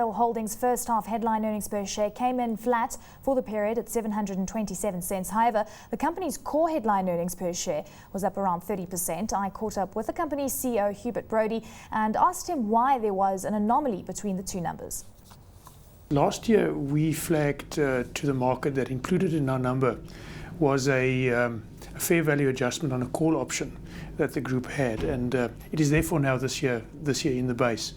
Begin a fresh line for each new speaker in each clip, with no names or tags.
Imperial Holdings' first half headline earnings per share came in flat for the period at 727 cents. However, the company's core headline earnings per share was up around 30%. I caught up with the company's CEO Hubert Brody and asked him why there was an anomaly between the two numbers.
Last year, we flagged to the market that included in our number was a fair value adjustment on a call option that the group had, and it is therefore now this year in the base.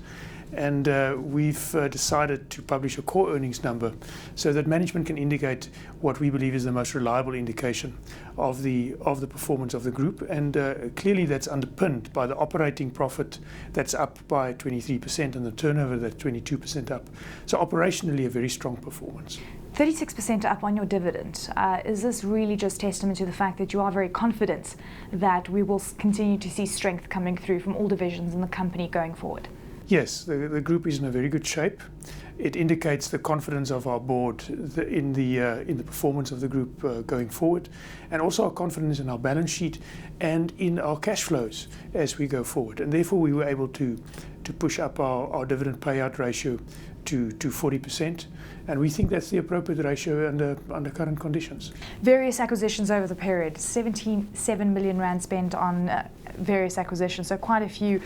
And we've decided to publish a core earnings number so that management can indicate what we believe is the most reliable indication of the performance of the group. And clearly that's underpinned by the operating profit that's up by 23% and the turnover that's 22% up. So operationally a very strong performance.
36% up on your dividend. Is this really just testament to the fact that you are very confident that we will continue to see strength coming through from all divisions in the company going forward?
Yes, the group is in a very good shape. It indicates the confidence of our board in the performance of the group going forward, and also our confidence in our balance sheet and in our cash flows as we go forward. And therefore we were able to push up our dividend payout ratio to 40%, and we think that's the appropriate ratio under current conditions.
Various acquisitions over the period, 77 million rand spent on various acquisitions, so quite a few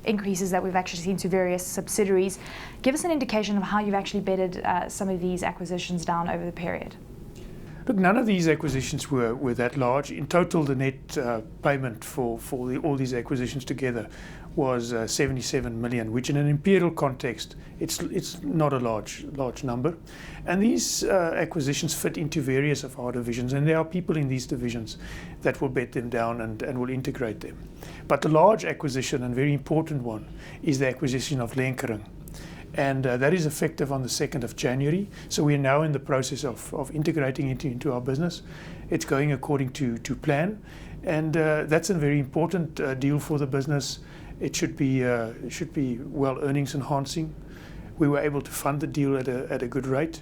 increases that we've actually seen to various subsidiaries. Give us an indication of how you've actually bedded some of these acquisitions down over the period.
Look, none of these acquisitions were that large. In total, the net payment for all these acquisitions together was 77 million, which in an Imperial context, it's not a large number. And these acquisitions fit into various of our divisions, and there are people in these divisions that will bed them down and will integrate them. But the large acquisition, and very important one, is the acquisition of Lenkering. And that is effective on the 2nd of January. So we are now in the process of integrating it into our business. It's going according to plan. And that's a very important deal for the business. It should be well earnings enhancing. We were able to fund the deal at a good rate.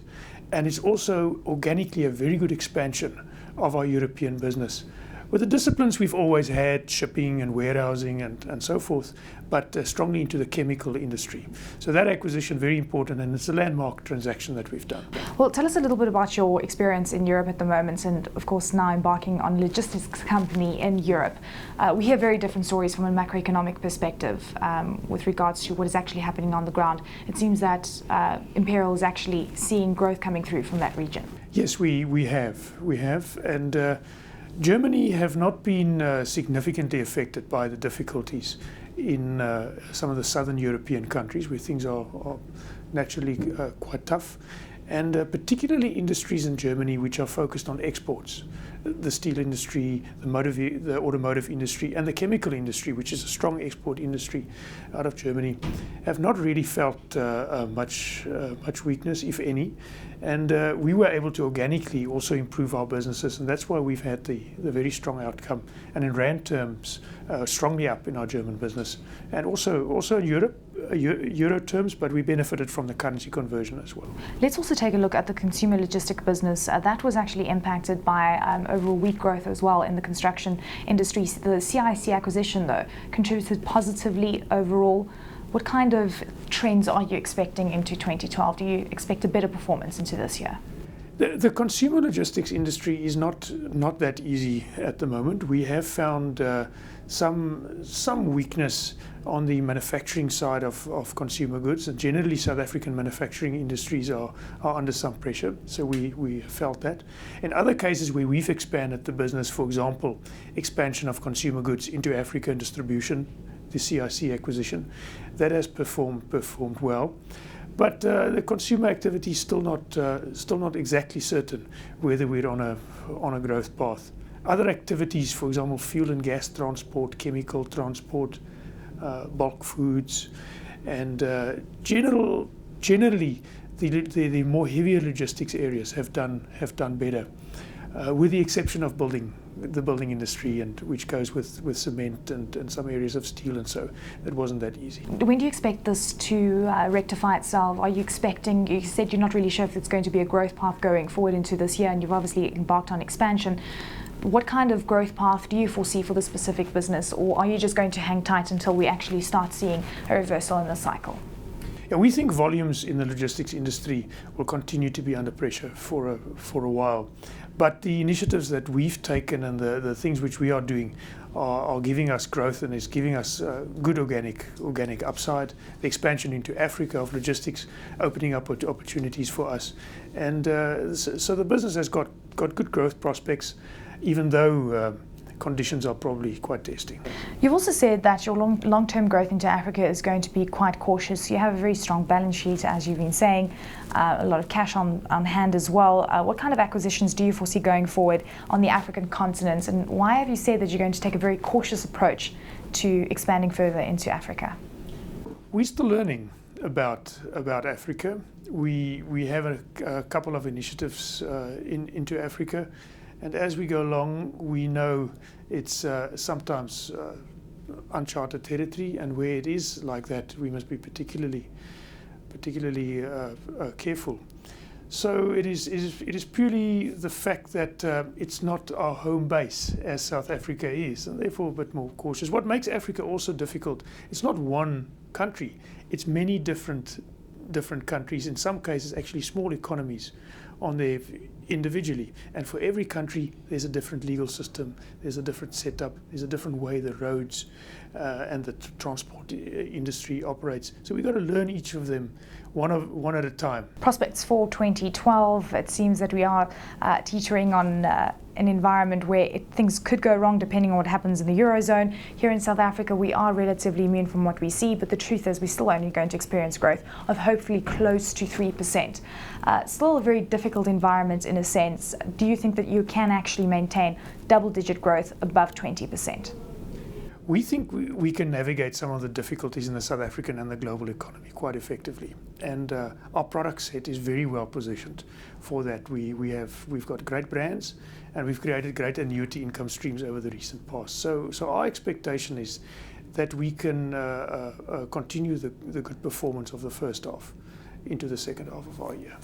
And it's also organically a very good expansion of our European business, with the disciplines we've always had, shipping and warehousing and so forth, but strongly into the chemical industry. So that acquisition, very important, and it's a landmark transaction that we've done.
Well, tell us a little bit about your experience in Europe at the moment, and of course now embarking on a logistics company in Europe. We hear very different stories from a macroeconomic perspective with regards to what is actually happening on the ground. It seems that Imperial is actually seeing growth coming through from that region.
Yes, we have, and Germany have not been significantly affected by the difficulties in some of the southern European countries where things are naturally quite tough, and particularly industries in Germany which are focused on exports. The steel industry, the automotive industry, and the chemical industry, which is a strong export industry out of Germany, have not really felt much weakness, if any. And we were able to organically also improve our businesses, and that's why we've had the very strong outcome. And in rand terms, strongly up in our German business, and also in Europe, euro terms, but we benefited from the currency conversion as well.
Let's also take a look at the consumer logistic business. That was actually impacted by overall weak growth as well in the construction industry. The CIC acquisition, though, contributed positively overall. What kind of trends are you expecting into 2012? Do you expect a better performance into this year?
The consumer logistics industry is not that easy at the moment. We have found some weakness on the manufacturing side of consumer goods, and generally South African manufacturing industries are under some pressure, so we felt that. In other cases where we've expanded the business, for example, expansion of consumer goods into Africa and distribution, the CIC acquisition, that has performed well. But the consumer activity is still not exactly certain whether we're on a growth path. Other activities, for example, fuel and gas transport, chemical transport, bulk foods, and generally the more heavier logistics areas have done better, with the exception of the building industry, and which goes with cement and some areas of steel, and so it wasn't that easy.
When do you expect this to rectify itself? Are you expecting, you said you're not really sure if it's going to be a growth path going forward into this year, and you've obviously embarked on expansion. What kind of growth path do you foresee for the specific business, or are you just going to hang tight until we actually start seeing a reversal in the cycle?
Yeah, we think volumes in the logistics industry will continue to be under pressure for a while. But the initiatives that we've taken and the things which we are doing are giving us growth, and is giving us good organic upside. The expansion into Africa of logistics, opening up opportunities for us. And so the business has got good growth prospects, even though conditions are probably quite testing.
You've also said that your long-term growth into Africa is going to be quite cautious. You have a very strong balance sheet, as you've been saying, a lot of cash on hand as well. What kind of acquisitions do you foresee going forward on the African continent, and why have you said that you're going to take a very cautious approach to expanding further into Africa?
We're still learning about Africa. We have a couple of initiatives into Africa. And as we go along, we know it's sometimes uncharted territory, and where it is like that, we must be particularly careful. So it is purely the fact that it's not our home base as South Africa is, and therefore a bit more cautious. What makes Africa also difficult, it's not one country, it's many different countries, in some cases actually small economies on there individually, and for every country there's a different legal system, there's a different setup, there's a different way the roads and the transport industry operates. So we've got to learn each of them one at a time.
Prospects for 2012, it seems that we are teetering on an environment where things could go wrong depending on what happens in the Eurozone. Here in South Africa, we are relatively immune from what we see, but the truth is we're still only going to experience growth of hopefully close to 3%. Still a very difficult environment in a sense. Do you think that you can actually maintain double-digit growth above 20%?
We think we can navigate some of the difficulties in the South African and the global economy quite effectively, and our product set is very well positioned for that. We've got great brands, and we've created great annuity income streams over the recent past. So our expectation is that we can continue the good performance of the first half into the second half of our year.